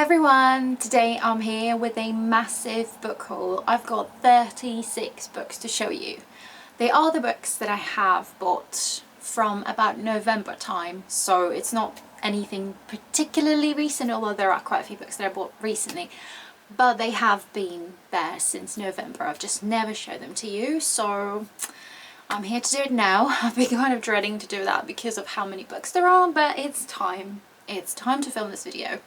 everyone! Today I'm here with a massive book haul. I've got 36 books to show you. They are the books that I have bought from about November time, so it's not anything particularly recent, although there are quite a few books that I bought recently, but they have been there since November. I've just never showed them to you, so I'm here to do it now. I've been kind of dreading to do that because of how many books there are, but it's time. It's time to film this video.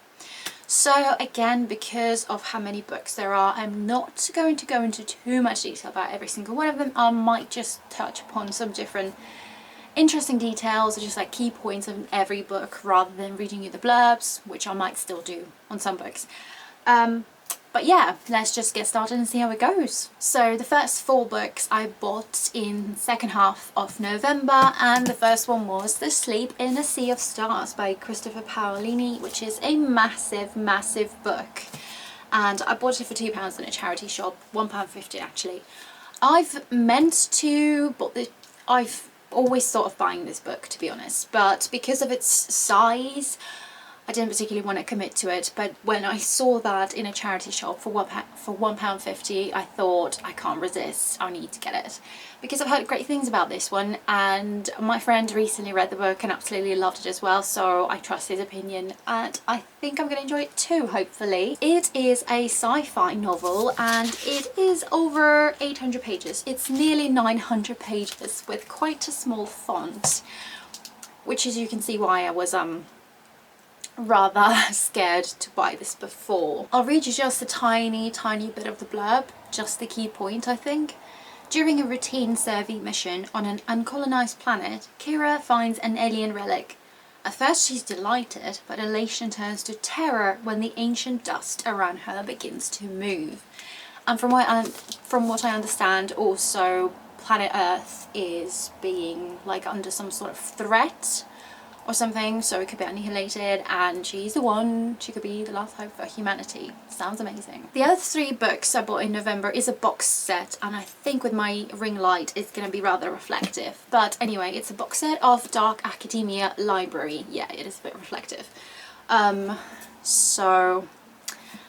So again, because of how many books there are, I'm not going to go into too much detail about every single one of them. I might just touch upon some different interesting details, or just like key points of every book, rather than reading you the blurbs, which I might still do on some books. But yeah, let's just get started and see how it goes. So the first 4 books I bought in second half of November, and the first one was The Sleep in a Sea of Stars by Christopher Paolini, which is a massive book. And I bought it for £2 in a charity shop, £1.50 actually. I've always thought of buying this book, to be honest, but because of its size, I didn't particularly want to commit to it. But when I saw that in a charity shop for £1.50, I thought, I can't resist, I need to get it. Because I've heard great things about this one, and my friend recently read the book and absolutely loved it as well, so I trust his opinion, and I think I'm going to enjoy it too, hopefully. It is a sci-fi novel, and it is over 800 pages. It's nearly 900 pages with quite a small font, which, as you can see, why I was rather scared to buy this before. I'll read you just a tiny bit of the blurb, just the key point, I think. During a routine survey mission on an uncolonized planet, Kira finds an alien relic. At first she's delighted, but elation turns to terror when the ancient dust around her begins to move. And from what I understand, also planet Earth is being like under some sort of threat or something, so it could be annihilated, and she's the one. She could be the last hope for humanity. Sounds amazing. The other 3 books I bought in November is a box set, and I think with my ring light it's going to be rather reflective. But anyway, it's a box set of Dark Academia Library. Yeah, it is a bit reflective. So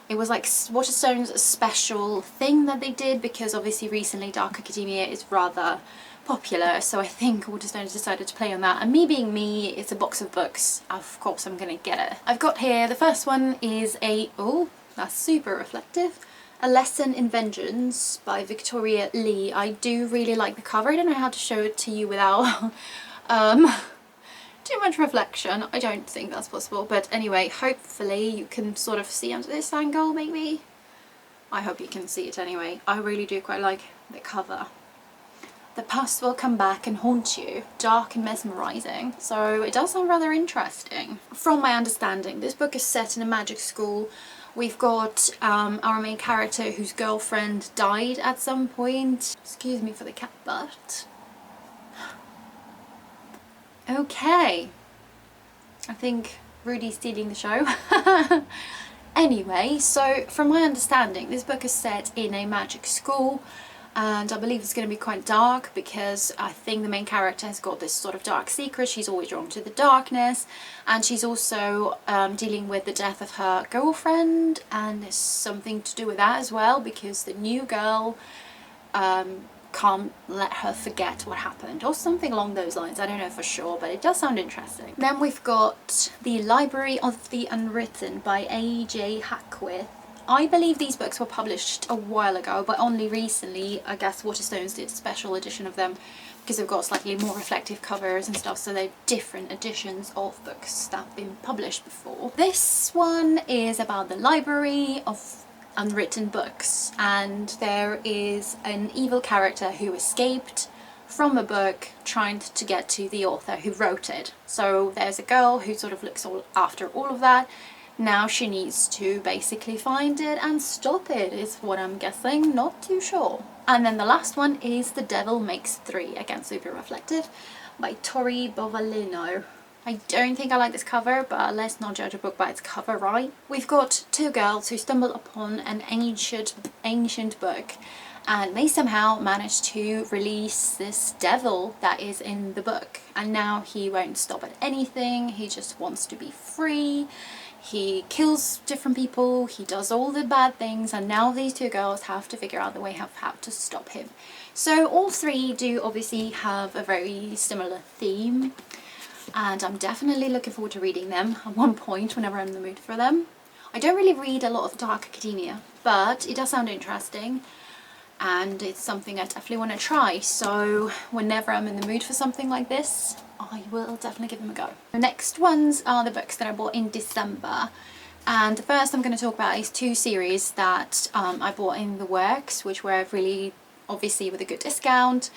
it was like Waterstone's special thing that they did, because obviously recently Dark Academia is rather popular, so I think Waterstone decided to play on that, and me being me, it's a box of books, of course I'm gonna get it. I've got here, the first one is oh, that's super reflective, A Lesson in Vengeance by Victoria Lee. I do really like the cover. I don't know how to show it to you without too much reflection. I don't think that's possible, but anyway, hopefully you can sort of see under this angle, maybe. I hope you can see it anyway. I really do quite like the cover. The past will come back and haunt you, dark and mesmerising, so it does sound rather interesting. From my understanding, this book is set in a magic school. We've got our main character whose girlfriend died at some point. Excuse me for the cat butt. Okay, I think Rudy's stealing the show. Anyway, so from my understanding, this book is set in a magic school, and I believe it's going to be quite dark, because I think the main character has got this sort of dark secret. She's always drawn to the darkness, and she's also dealing with the death of her girlfriend, and there's something to do with that as well, because the new girl can't let her forget what happened, or something along those lines. I don't know for sure, but it does sound interesting. Then we've got The Library of the Unwritten by A.J. Hackwith. I believe these books were published a while ago, but only recently. I guess Waterstones did a special edition of them, because they've got slightly more reflective covers and stuff, so they're different editions of books that have been published before. This one is about the library of unwritten books, and there is an evil character who escaped from a book trying to get to the author who wrote it. So there's a girl who sort of looks after all of that. Now she needs to basically find it and stop it, is what I'm guessing, not too sure. And then the last one is The Devil Makes Three, again super reflective, by Tori Bovalino. I don't think I like this cover, but let's not judge a book by its cover, right? We've got 2 girls who stumble upon an ancient book, and they somehow manage to release this devil that is in the book, and now he won't stop at anything. He just wants to be free. He kills different people, he does all the bad things, and now these two girls have to figure out the way of how to stop him. So all three do obviously have a very similar theme, and I'm definitely looking forward to reading them at one point whenever I'm in the mood for them. I don't really read a lot of dark academia, but it does sound interesting, and it's something I definitely want to try. So whenever I'm in the mood for something like this, I will definitely give them a go. The next ones are the books that I bought in December, and the first I'm going to talk about is two series that I bought in the works, which were really obviously with a good discount,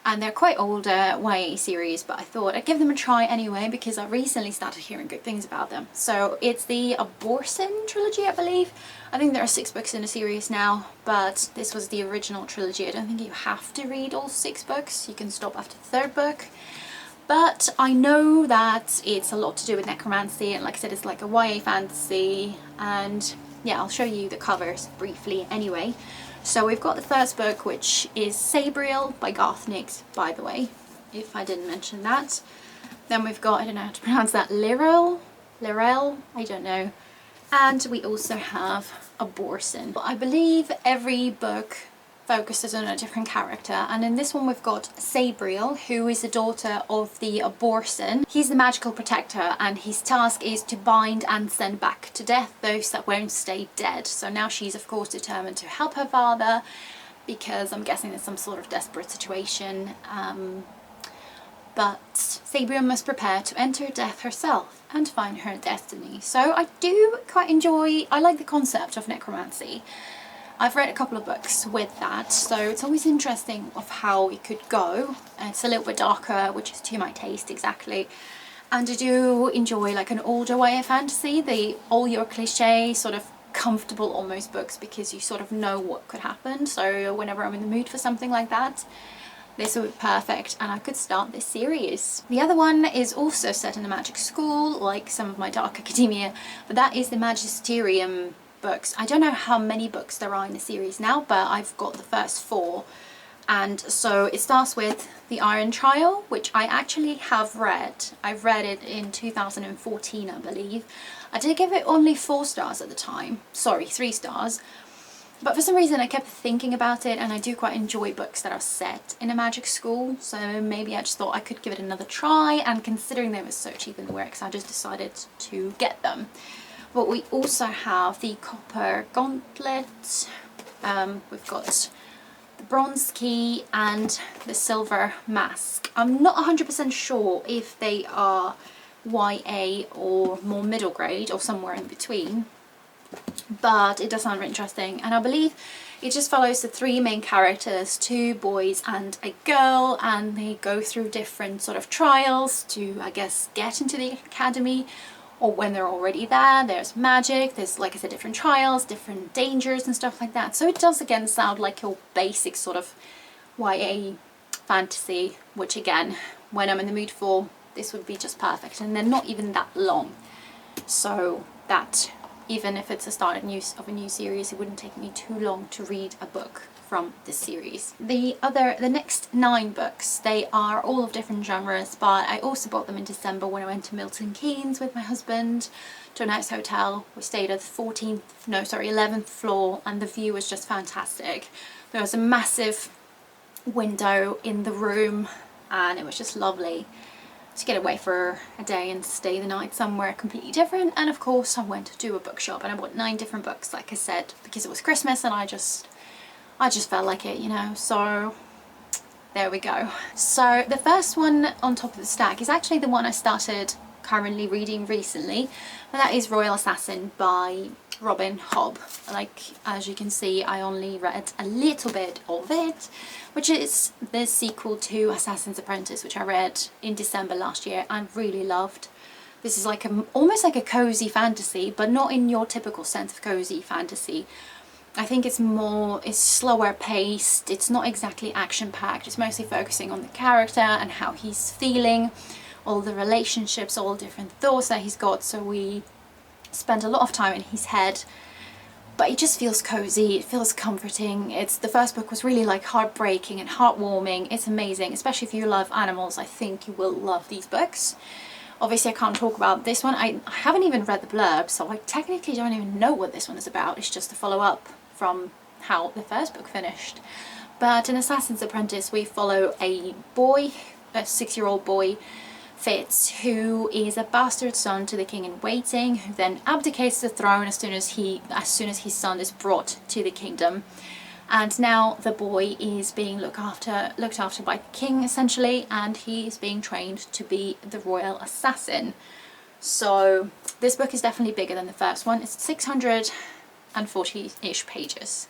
and they're quite older YA series, but I thought I'd give them a try anyway because I recently started hearing good things about them. So it's the Abortion Trilogy, I believe. I think there are 6 books in the series now, but this was the original trilogy. I don't think you have to read all 6 books, you can stop after the 3rd book. But I know that it's a lot to do with necromancy, and like I said, it's like a YA fantasy, and yeah, I'll show you the covers briefly anyway. So we've got the first book, which is Sabriel by Garth Nix, by the way, if I didn't mention that. Then we've got, I don't know how to pronounce that, Lirel, I don't know. And we also have Abortion. I believe every book focuses on a different character, and in this one we've got Sabriel, who is the daughter of the Abortion. He's the magical protector, and his task is to bind and send back to death those that won't stay dead. So now she's of course determined to help her father, because I'm guessing there's some sort of desperate situation, but Sabriel must prepare to enter death herself and find her destiny. So I do quite enjoy, I like the concept of necromancy. I've read a couple of books with that, so it's always interesting of how it could go. It's a little bit darker, which is to my taste exactly. And I do enjoy like an older YA fantasy, all your cliche, sort of comfortable almost books, because you sort of know what could happen. So whenever I'm in the mood for something like that, this would be perfect, and I could start this series. The other one is also set in a magic school, like some of my dark academia, but that is the Magisterium books. I don't know how many books there are in the series now, but I've got the first 4. And so it starts with The Iron Trial, which I actually have read. I've read it in 2014, I believe. I did give it only 4 stars at the time. Sorry, 3 stars. But for some reason I kept thinking about it, and I do quite enjoy books that are set in a magic school. So maybe I just thought I could give it another try, and considering they were so cheap in the works, I just decided to get them. But we also have the Copper Gauntlet, we've got the Bronze Key and the Silver Mask. I'm not 100% sure if they are YA or more middle grade or somewhere in between, but it does sound very interesting, and I believe it just follows the 3 main characters, 2 boys and a girl, and they go through different sort of trials to, I guess, get into the academy. Or when they're already there, there's magic, there's, like I said, different trials, different dangers and stuff like that. So it does again sound like your basic sort of YA fantasy, which again, when I'm in the mood for, this would be just perfect. And they're not even that long. So that, even if it's a start of a new series, it wouldn't take me too long to read a book from this series. The next 9 books, they are all of different genres, but I also bought them in December when I went to Milton Keynes with my husband to a nice hotel. We stayed at the 11th floor, and the view was just fantastic. There was a massive window in the room, and it was just lovely to get away for a day and stay the night somewhere completely different. And of course I went to a bookshop, and I bought 9 different books, like I said, because it was Christmas and I just felt like it, you know, so there we go. So the first one on top of the stack is actually the one I started currently reading recently, and that is Royal Assassin by Robin Hobb. Like, as you can see, I only read a little bit of it, which is the sequel to Assassin's Apprentice, which I read in December last year and really loved. This is like almost like a cozy fantasy, but not in your typical sense of cozy fantasy. I think it's slower paced, it's not exactly action packed, it's mostly focusing on the character and how he's feeling, all the relationships, all the different thoughts that he's got. So we spend a lot of time in his head, but it just feels cozy, it feels comforting. The first book was really like heartbreaking and heartwarming. It's amazing, especially if you love animals. I think you will love these books. Obviously I can't talk about this one. I haven't even read the blurb, so I technically don't even know what this one is about. It's just a follow-up from how the first book finished. But in Assassin's Apprentice we follow a boy, a 6-year-old boy, Fitz, who is a bastard son to the king in waiting, who then abdicates the throne as soon as his son is brought to the kingdom. And now the boy is being looked after by the king essentially, and he is being trained to be the royal assassin. So this book is definitely bigger than the first one. It's 640-ish pages.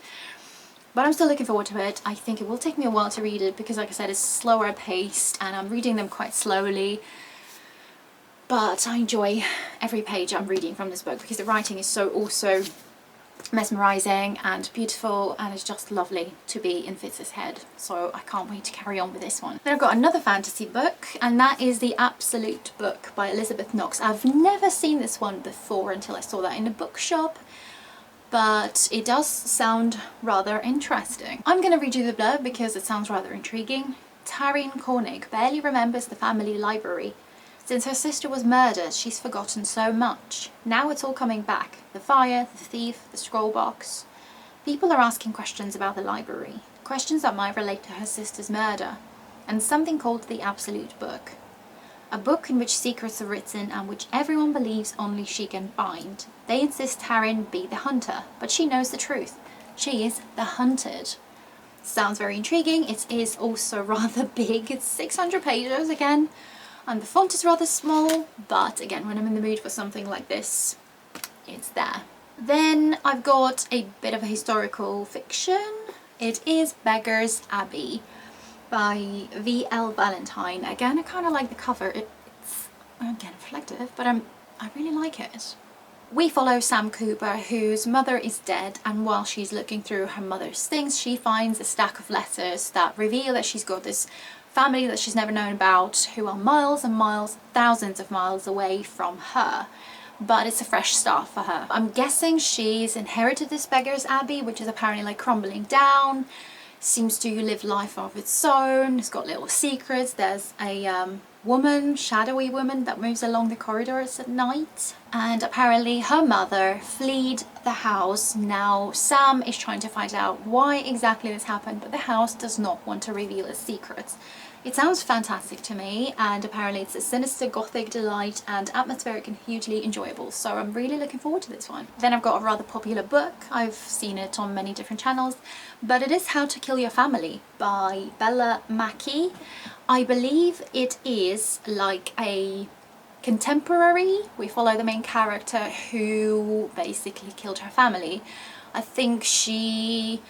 But I'm still looking forward to it. I think it will take me a while to read it because, like I said, it's slower paced and I'm reading them quite slowly. But I enjoy every page I'm reading from this book because the writing is so also mesmerising and beautiful, and it's just lovely to be in Fitz's head. So I can't wait to carry on with this one. Then I've got another fantasy book, and that is The Absolute Book by Elizabeth Knox. I've never seen this one before until I saw that in the bookshop, but it does sound rather interesting. I'm going to read you the blurb because it sounds rather intriguing. Taryn Koenig barely remembers the family library. Since her sister was murdered, she's forgotten so much. Now it's all coming back. The fire, the thief, the scroll box. People are asking questions about the library. Questions that might relate to her sister's murder. And something called the Absolute Book. A book in which secrets are written and which everyone believes only she can find. They insist Taryn be the hunter, but she knows the truth. She is the hunted. Sounds very intriguing. It is also rather big. It's 600 pages again. And the font is rather small, but again, when I'm in the mood for something like this, it's there. Then I've got a bit of a historical fiction. It is Beggars Abby by V.L. Valentine. Again, I kind of like the cover. It's, again, reflective, but I really like it. We follow Sam Cooper, whose mother is dead, and while she's looking through her mother's things, she finds a stack of letters that reveal that she's got this family that she's never known about, who are miles and miles, thousands of miles away from her. But it's a fresh start for her. I'm guessing she's inherited this Beggars Abbey, which is apparently like crumbling down, seems to live life of its own, it's got little secrets. There's a woman, shadowy woman, that moves along the corridors at night. And apparently her mother fled the house. Now Sam is trying to find out why exactly this happened, but the house does not want to reveal its secrets. It sounds fantastic to me, and apparently it's a sinister gothic delight and atmospheric and hugely enjoyable, so I'm really looking forward to this one. Then I've got a rather popular book. I've seen it on many different channels, but it is How to Kill Your Family by Bella Mackie. I believe it is like a contemporary. We follow the main character who basically killed her family. I think she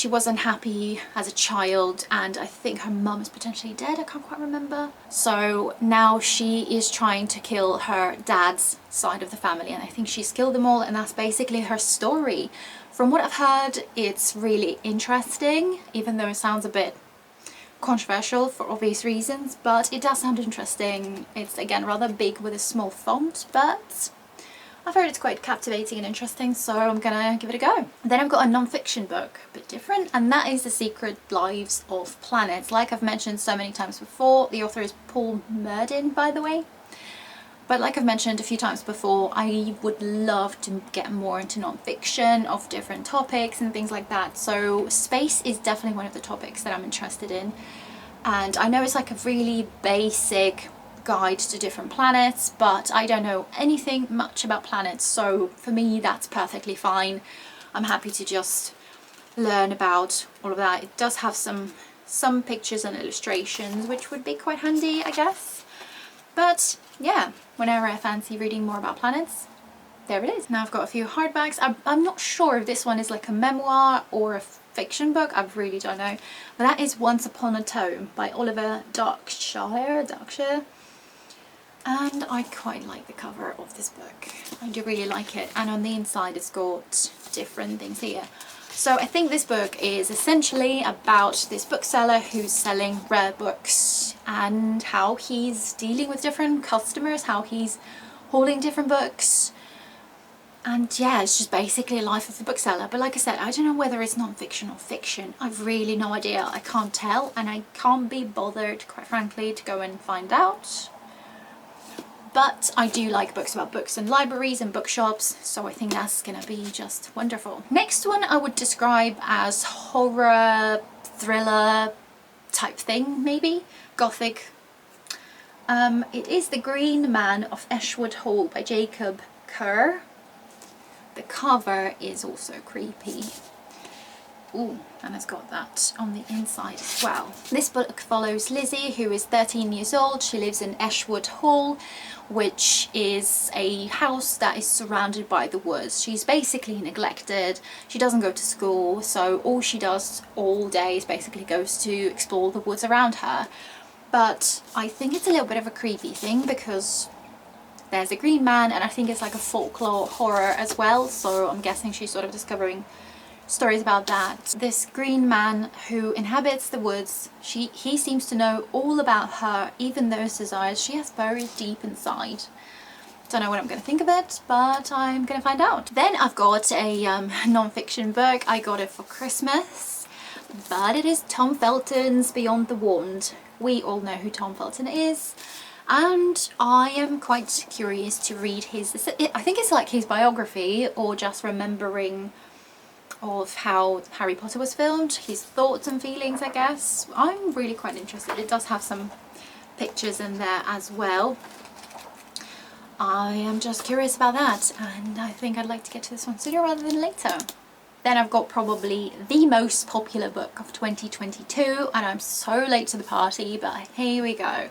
wasn't happy as a child, and I think her mum is potentially dead. I can't quite remember. So now she is trying to kill her dad's side of the family, and I think she's killed them all, and that's basically her story. From what I've heard, it's really interesting, even though it sounds a bit controversial for obvious reasons, but it does sound interesting. It's again rather big with a small font, but I've heard it's quite captivating and interesting, so I'm gonna give it a go. Then I've got a non-fiction book, a bit different, and that is The Secret Lives of Planets. Like I've mentioned so many times before, the author is Paul Murdin, by the way. But like I've mentioned a few times before, I would love to get more into non-fiction of different topics and things like that. So space is definitely one of the topics that I'm interested in. And I know it's like a really basic guide to different planets, but I don't know anything much about planets, so for me that's perfectly fine. I'm happy to just learn about all of that. It does have some pictures and illustrations, which would be quite handy, I guess. But yeah, whenever I fancy reading more about planets, there it is. Now I've got a few hardbacks. I'm not sure if this one is like a memoir or a fiction book, I really don't know. But that is Once Upon a Tome by Oliver Darkshire. And I quite like the cover of this book. I do really like it. And on the inside it's got different things here. So I think this book is essentially about this bookseller who's selling rare books and how he's dealing with different customers, how he's holding different books. And yeah, it's just basically a life of the bookseller. But like I said, I don't know whether it's non-fiction or fiction. I've really no idea. I can't tell, and I can't be bothered, quite frankly, to go and find out. But I do like books about books and libraries and bookshops, so I think that's gonna be just wonderful. Next one I would describe as horror, thriller type thing, maybe? Gothic. It is The Green Man of Ashwood Hall by Jacob Kerr. The cover is also creepy. Ooh, and it's got that on the inside as well. This book follows Lizzie, who is 13 years old. She lives in Ashwood Hall, which is a house that is surrounded by the woods. She's basically neglected. She doesn't go to school, so all she does all day is basically goes to explore the woods around her. But I think it's a little bit of a creepy thing because there's a green man, and I think it's like a folklore horror as well, so I'm guessing she's sort of discovering stories about that. This green man who inhabits the woods, he seems to know all about her, even those desires she has buried deep inside. Don't know what I'm gonna think of it, but I'm gonna find out. Then I've got a non-fiction book. I got it for Christmas, but it is Tom Felton's Beyond the Wand. We all know who Tom Felton is, and I am quite curious to read his, I think it's like his biography or just remembering of how Harry Potter was filmed, his thoughts and feelings, I guess. I'm really quite interested. It does have some pictures in there as well. I am just curious about that, and I think I'd like to get to this one sooner rather than later. Then I've got probably the most popular book of 2022, and I'm so late to the party, but here we go.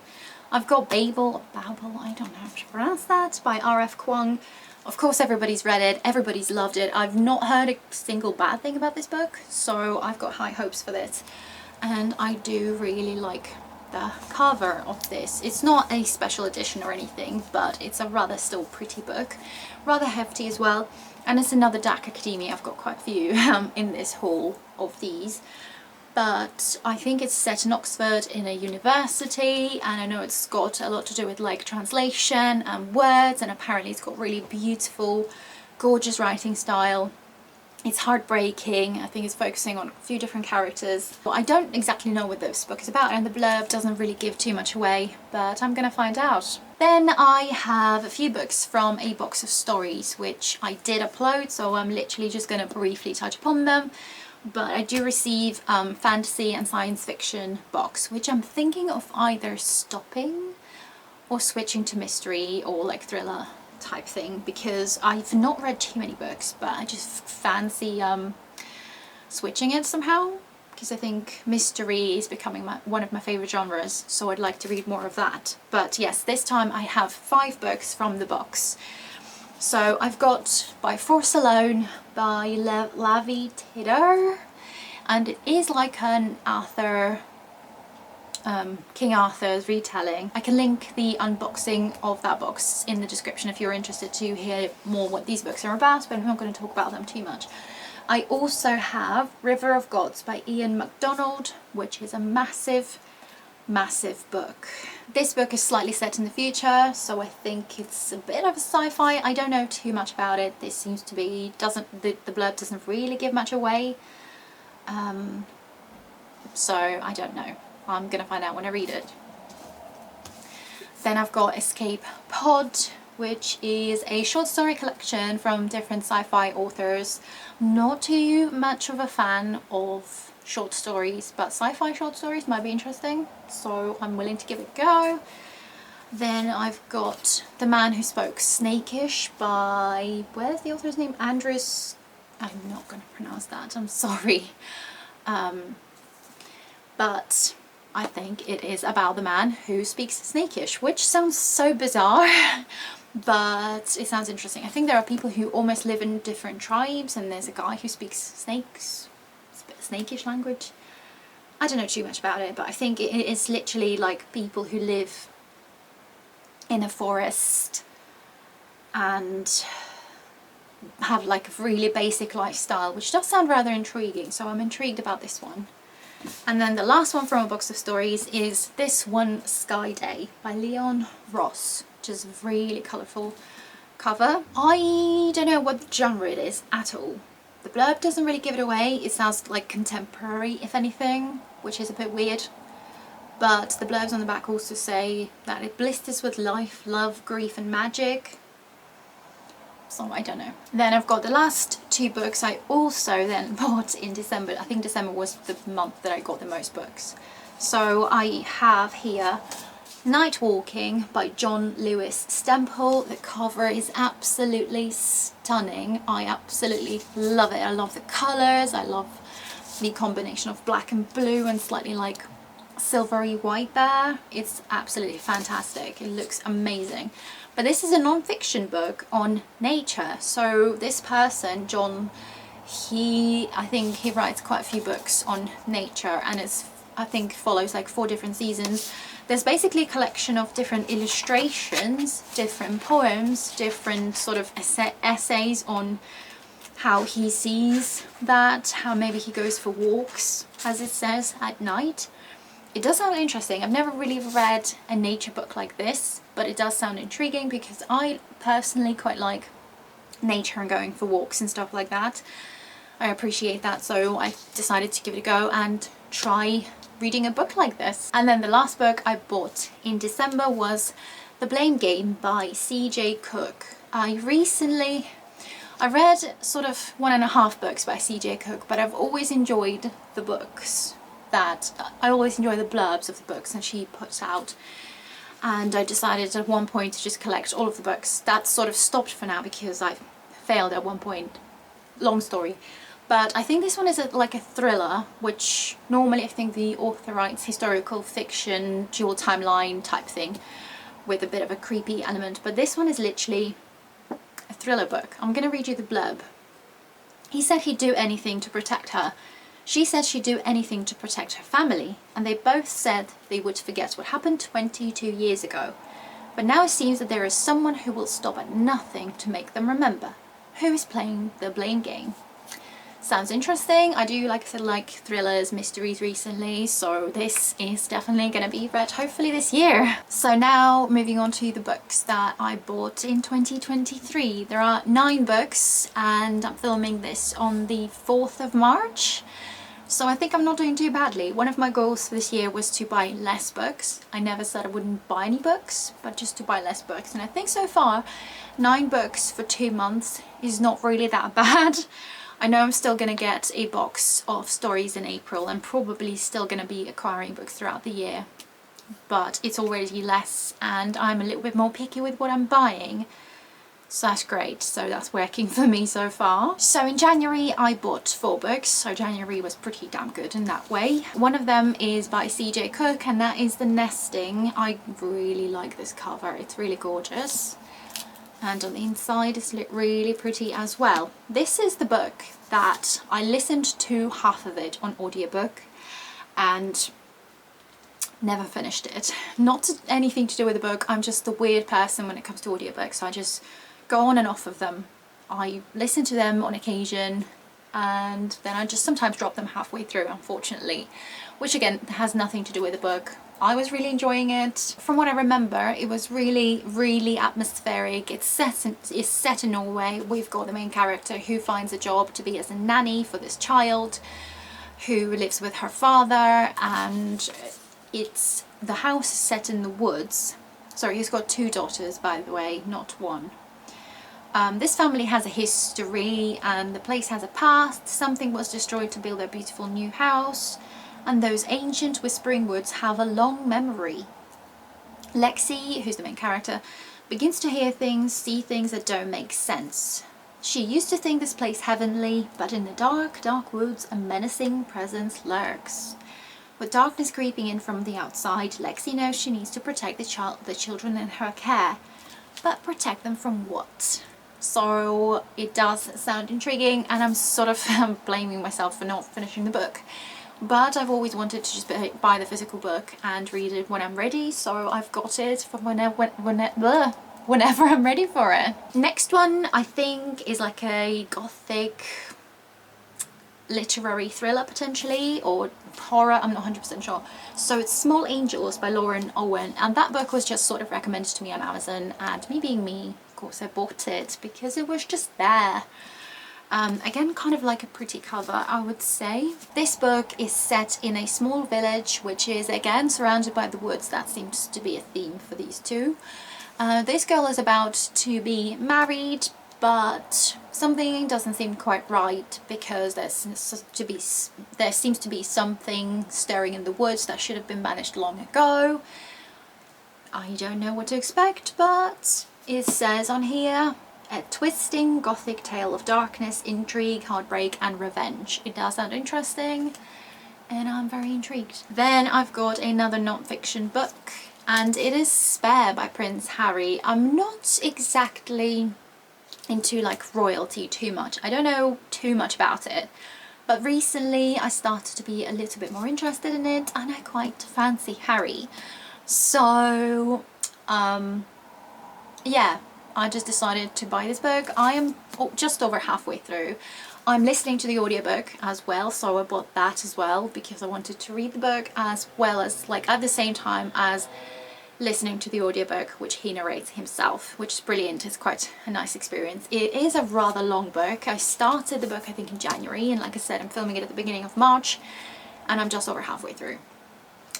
I've got Babel, I don't know how to pronounce that, by R.F. Kuang. Of course everybody's read it, everybody's loved it. I've not heard a single bad thing about this book, so I've got high hopes for this. And I do really like the cover of this. It's not a special edition or anything, but it's a rather still pretty book. Rather hefty as well. And it's another Dark Academia. I've got quite a few in this haul of these. But I think it's set in Oxford in a university, and I know it's got a lot to do with like translation and words, and apparently it's got really beautiful, gorgeous writing style. It's heartbreaking. I think it's focusing on a few different characters. But I don't exactly know what this book is about, and the blurb doesn't really give too much away, but I'm gonna find out. Then I have a few books from a box of stories, which I did upload, so I'm literally just gonna briefly touch upon them. But I do receive fantasy and science fiction box, which I'm thinking of either stopping or switching to mystery or like thriller type thing, because I've not read too many books, but I just fancy switching it somehow, because I think mystery is becoming one of my favourite genres, so I'd like to read more of that. But yes, this time I have 5 books from the box. So I've got By Force Alone by Lavi Tidder, and it is like an King Arthur's retelling. I can link the unboxing of that box in the description if you're interested to hear more what these books are about, but I'm not going to talk about them too much. I also have River of Gods by Ian MacDonald, which is a massive book. This book is slightly set in the future, so I think it's a bit of a sci-fi. I don't know too much about it. This seems to be, the blurb doesn't really give much away. So I don't know. I'm gonna find out when I read it. Then I've got Escape Pod, which is a short story collection from different sci-fi authors. Not too much of a fan of short stories, but sci-fi short stories might be interesting, so I'm willing to give it a go. Then I've got The Man Who Spoke Snakeish by, where's the author's name? Andrews, I'm not going to pronounce that, I'm sorry. But I think it is about the man who speaks Snakeish, which sounds so bizarre, but it sounds interesting. I think there are people who almost live in different tribes, and there's a guy who speaks Snakeish language. I don't know too much about it, but I think it is literally like people who live in a forest and have like a really basic lifestyle, which does sound rather intriguing, so I'm intrigued about this one. And then the last one from a box of stories is This One Sky Day by Leon Ross, which is a really colourful cover. I don't know what genre it is at all. The blurb doesn't really give it away. It sounds like contemporary, if anything, which is a bit weird. but the blurbs on the back also say that it blisters with life, love, grief and magic. So I don't know. Then I've got the last 2 books I also then bought in December. I think December was the month that I got the most books. So I have here Night Walking by John Lewis Stemple. The cover is absolutely stunning. I absolutely love it. I love the colours. I love the combination of black and blue and slightly like silvery white there. It's absolutely fantastic. It looks amazing. But this is a non-fiction book on nature. So this person, John, I think he writes quite a few books on nature, and I think follows like 4 different seasons. There's basically a collection of different illustrations, different poems, different sort of essays on how he sees that, how maybe he goes for walks, as it says, at night. It does sound interesting. I've never really read a nature book like this, but it does sound intriguing because I personally quite like nature and going for walks and stuff like that. I appreciate that, so I decided to give it a go and try reading a book like this. And then the last book I bought in December was The Blame Game by C.J. Cook. I read sort of 1.5 books by C.J. Cook, but I've always enjoyed the books I always enjoy the blurbs of the books that she puts out, and I decided at one point to just collect all of the books. That sort of stopped for now because I failed at one point. Long story. But I think this one is like a thriller, which normally I think the author writes historical fiction, dual timeline type thing with a bit of a creepy element, but this one is literally a thriller book. I'm going to read you the blurb. He said he'd do anything to protect her. She said she'd do anything to protect her family, and they both said they would forget what happened 22 years ago. But now it seems that there is someone who will stop at nothing to make them remember. Who is playing the blame game? Sounds interesting. I do, like I said, like thrillers, mysteries recently, so this is definitely going to be read hopefully this year. So now moving on to the books that I bought in 2023. There are 9 books and I'm filming this on the 4th of March. So I think I'm not doing too badly. One of my goals for this year was to buy less books. I never said I wouldn't buy any books, but just to buy less books. And I think so far 9 books for 2 months is not really that bad. I know I'm still going to get a box of stories in April and probably still going to be acquiring books throughout the year, but it's already less and I'm a little bit more picky with what I'm buying, so that's great. So that's working for me so far. So in January I bought 4 books, so January was pretty damn good in that way. One of them is by C.J. Cook and that is The Nesting. I really like this cover, it's really gorgeous. And on the inside it's really pretty as well. This is the book that I listened to half of it on audiobook and never finished it. Not anything to do with the book, I'm just the weird person when it comes to audiobooks. I just go on and off of them. I listen to them on occasion and then I just sometimes drop them halfway through, unfortunately, which again has nothing to do with the book. I was really enjoying it. From what I remember, it was really atmospheric. It's set in Norway. We've got the main character who finds a job to be as a nanny for this child who lives with her father, and the house is set in the woods. Sorry, he's got 2 daughters, by the way, not 1. This family has a history and the place has a past. Something was destroyed to build their beautiful new house. And those ancient whispering woods have a long memory. Lexi, who's the main character, begins to hear things, see things that don't make sense. She used to think this place heavenly, but in the dark woods a menacing presence lurks. With darkness creeping in from the outside, Lexi knows she needs to protect the children in her care. But protect them from what? So it does sound intriguing, and I'm sort of blaming myself for not finishing the book. But I've always wanted to just buy the physical book and read it when I'm ready, so I've got it for whenever I'm ready for it. Next one I think is like a gothic literary thriller potentially, or horror, I'm not 100% sure. So it's Small Angels by Lauren Owen, and that book was just sort of recommended to me on Amazon, and me being me, of course I bought it because it was just there. Again, kind of like a pretty cover, I would say. This book is set in a small village, which is again surrounded by the woods. That seems to be a theme for these two. This girl is about to be married, but something doesn't seem quite right, because there seems to be something stirring in the woods that should have been banished long ago. I don't know what to expect, but it says on here, a twisting gothic tale of darkness, intrigue, heartbreak and revenge. It does sound interesting and I'm very intrigued. Then I've got another non-fiction book, and it is Spare by Prince Harry. I'm not exactly into like royalty too much. I don't know too much about it, but recently I started to be a little bit more interested in it, and I quite fancy Harry. So yeah, I just decided to buy this book. I am just over halfway through. I'm listening to the audiobook as well, so I bought that as well because I wanted to read the book as well as, like, at the same time as listening to the audiobook, which he narrates himself, which is brilliant. It's quite a nice experience. It is a rather long book. I started the book I think in January, and like I said, I'm filming it at the beginning of March, and I'm just over halfway through.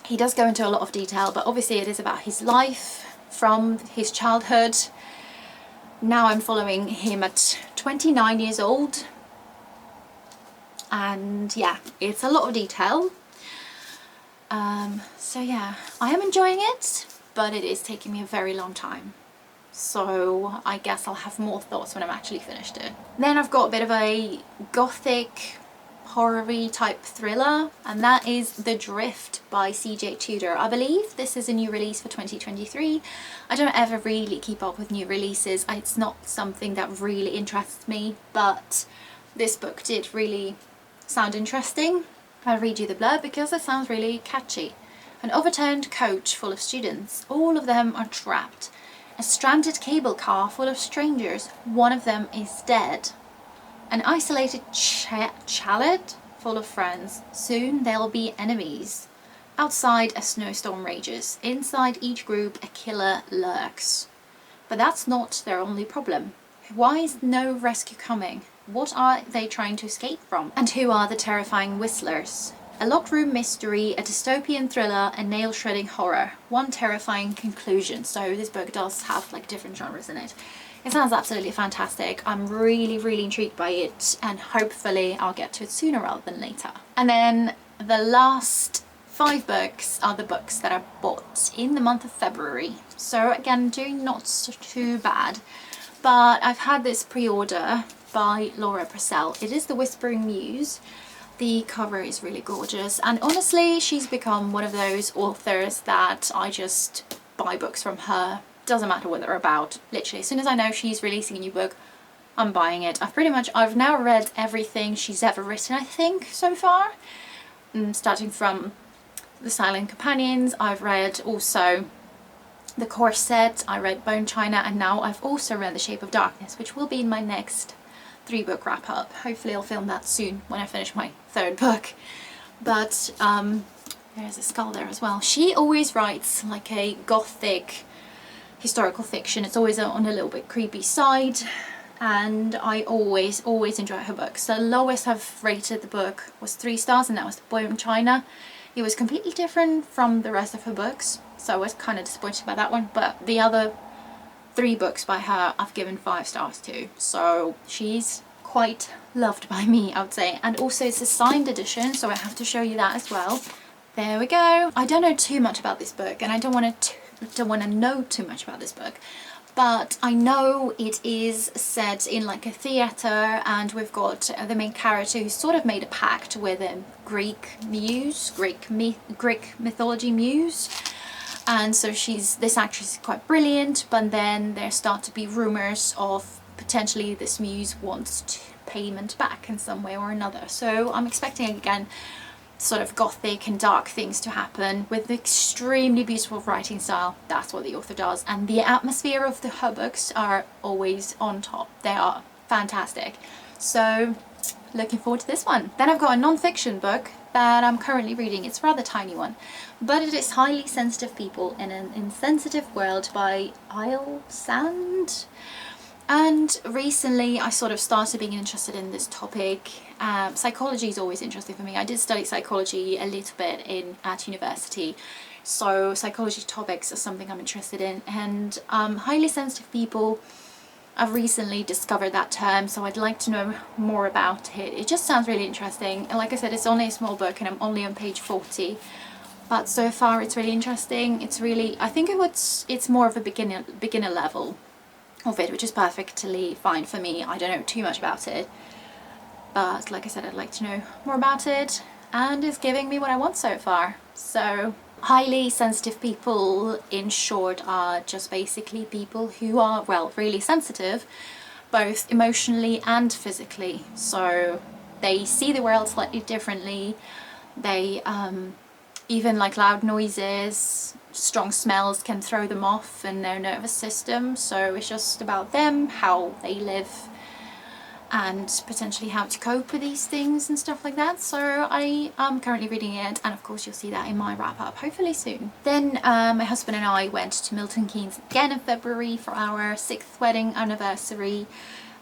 He does go into a lot of detail, but obviously it is about his life from his childhood. Now I'm following him at 29 years old, and yeah, it's a lot of detail. So yeah, I am enjoying it, but it is taking me a very long time. So I guess I'll have more thoughts when I've actually finished it. Then I've got a bit of a gothic horror-y type thriller, and that is The Drift by CJ Tudor. I believe this is a new release for 2023. I don't ever really keep up with new releases. It's not something that really interests me, but this book did really sound interesting. I'll read you the blurb because it sounds really catchy. An overturned coach full of students. All of them are trapped. A stranded cable car full of strangers. One of them is dead. An isolated chalet full of friends. Soon they'll be enemies. Outside, a snowstorm rages. Inside each group, a killer lurks. But that's not their only problem. Why is no rescue coming? What are they trying to escape from? And who are the terrifying whistlers? A locked room mystery, a dystopian thriller, a nail-shredding horror. One terrifying conclusion. So this book does have like different genres in it. It sounds absolutely fantastic. I'm really, really intrigued by it, and hopefully I'll get to it sooner rather than later. And then the last 5 books are the books that I bought in the month of February. So again, doing not too bad, but I've had this pre-order by Laura Purcell. It is the Whispering Muse. The cover is really gorgeous, and honestly she's become one of those authors that I just buy books from her. Doesn't matter what they're about. Literally, as soon as I know she's releasing a new book, I'm buying it. I've now read everything she's ever written, I think, so far. Starting from The Silent Companions, I've read also The Corset, I read Bone China, and now I've also read The Shape of Darkness, which will be in my next 3-book wrap up. Hopefully I'll film that soon when I finish my 3rd book. But there's a skull there as well. She always writes like a gothic historical fiction. It's always on a little bit creepy side, and I always enjoy her books. The lowest I've rated the book was 3 stars, and that was The Boy in China. It was completely different from the rest of her books, so I was kind of disappointed by that one, but the other 3 books by her I've given 5 stars to, so she's quite loved by me, I would say. And also it's a signed edition, so I have to show you that as well. There we go. I don't know too much about this book, and I don't want to know too much about this book, but I know it is set in like a theatre, and we've got the main character who's sort of made a pact with a Greek mythology muse, and so this actress is quite brilliant, but then there start to be rumours of potentially this muse wants payment back in some way or another. So I'm expecting again sort of gothic and dark things to happen with extremely beautiful writing style. That's what the author does, and the atmosphere of her books are always on top. They are fantastic. So looking forward to this one. Then I've got a non-fiction book that I'm currently reading. It's a rather tiny one, but it is Highly Sensitive People in an Insensitive World by Isle Sand. And recently I sort of started being interested in this topic. Psychology is always interesting for me. I did study psychology a little bit at university, so psychology topics are something I'm interested in, and highly sensitive people, I've recently discovered that term, so I'd like to know more about it. It just sounds really interesting, and like I said, it's only a small book and I'm only on page 40, but so far it's really interesting. It's really, I think it's more of a beginner level of it, which is perfectly fine for me. I don't know too much about it, but like I said, I'd like to know more about it, and it's giving me what I want so far. So highly sensitive people, in short, are just basically people who are, well, really sensitive, both emotionally and physically. So they see the world slightly differently. They even like loud noises, strong smells can throw them off in their nervous system. So it's just about them, how they live, and potentially how to cope with these things and stuff like that. So I am currently reading it, and of course you'll see that in my wrap up hopefully soon. Then my husband and I went to Milton Keynes again in February for our 6th wedding anniversary,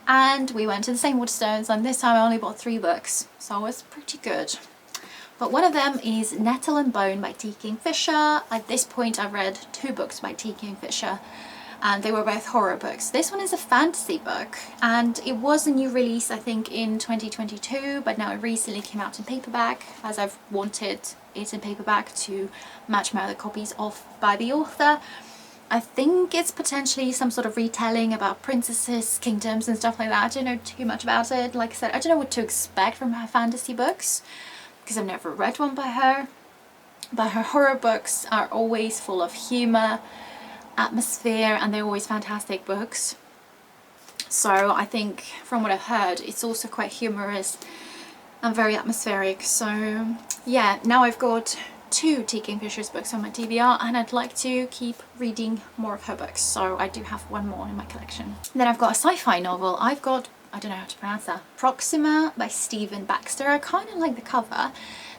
and we went to the same Woodstones, and this time I only bought 3 books, so it's pretty good. But one of them is Nettle and Bone by T. Kingfisher. At this point I've read 2 books by T. Kingfisher, and they were both horror books. This one is a fantasy book, and it was a new release I think in 2022, but now it recently came out in paperback, as I've wanted it in paperback to match my other copies of by the author. I think it's potentially some sort of retelling about princesses, kingdoms and stuff like that. I don't know too much about it. Like I said, I don't know what to expect from her fantasy books, because I've never read one by her. But her horror books are always full of humour, atmosphere, and they're always fantastic books. So I think from what I've heard, it's also quite humorous and very atmospheric. So yeah, now I've got 2 T. Kingfisher's books on my TBR, and I'd like to keep reading more of her books, so I do have 1 more in my collection. Then I've got a sci-fi novel. I've got, I don't know how to pronounce that, Proxima by Stephen Baxter. I kind of like the cover.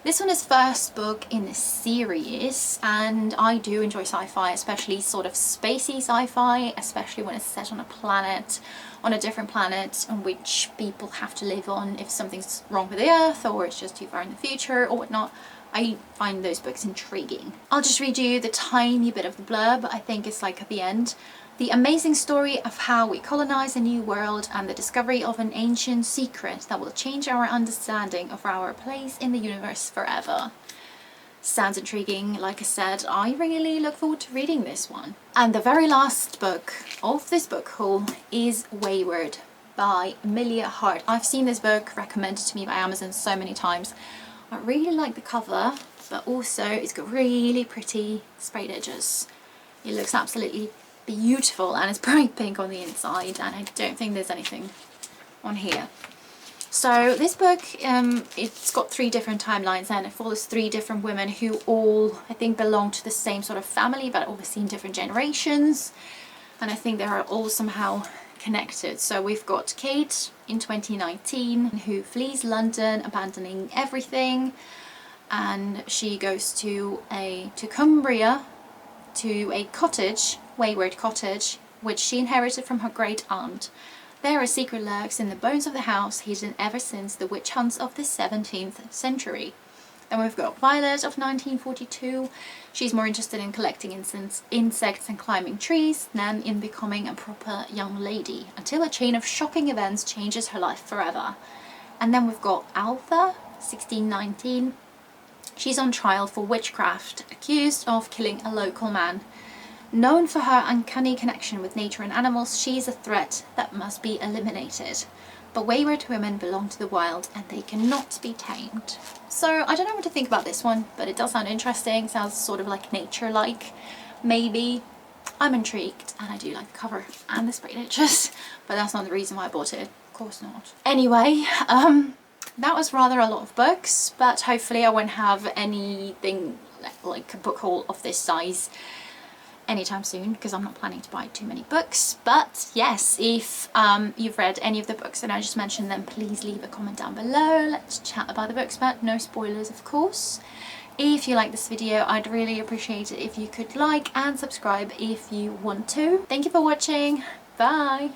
This one is first book in a series, and I do enjoy sci-fi, especially sort of spacey sci-fi, especially when it's set on a planet, on a different planet on which people have to live on if something's wrong with the Earth, or it's just too far in the future or whatnot. I find those books intriguing. I'll just read you the tiny bit of the blurb. I think it's like at the end. The amazing story of how we colonize a new world and the discovery of an ancient secret that will change our understanding of our place in the universe forever. Sounds intriguing. Like I said, I really look forward to reading this one. And the very last book of this book haul is Wayward by Amelia Hart. I've seen this book recommended to me by Amazon so many times. I really like the cover, but also it's got really pretty sprayed edges. It looks absolutely beautiful, and it's bright pink on the inside, and I don't think there's anything on here. So this book, it's got 3 different timelines, and it follows 3 different women who all, I think, belong to the same sort of family, but obviously in different generations, and I think they are all somehow connected. So we've got Kate in 2019 who flees London, abandoning everything, and she goes to Cumbria, to a cottage, Wayward Cottage, which she inherited from her great aunt. There a secret lurks in the bones of the house, hidden ever since the witch hunts of the 17th century. Then we've got Violet of 1942. She's more interested in collecting insects and climbing trees than in becoming a proper young lady, until a chain of shocking events changes her life forever. And then we've got Altha, 1619. She's on trial for witchcraft, accused of killing a local man. Known for her uncanny connection with nature and animals, she's a threat that must be eliminated. But wayward women belong to the wild, and they cannot be tamed. So I don't know what to think about this one, but it does sound interesting. It sounds sort of like nature-like, maybe. I'm intrigued, and I do like the cover and the sprayed edges, but that's not the reason why I bought it. Of course not. Anyway, that was rather a lot of books, but hopefully I won't have anything like a book haul of this size anytime soon, because I'm not planning to buy too many books. But yes, if you've read any of the books that I just mentioned, then please leave a comment down below. Let's chat about the books, but no spoilers, of course. If you like this video, I'd really appreciate it if you could like and subscribe if you want to. Thank you for watching. Bye!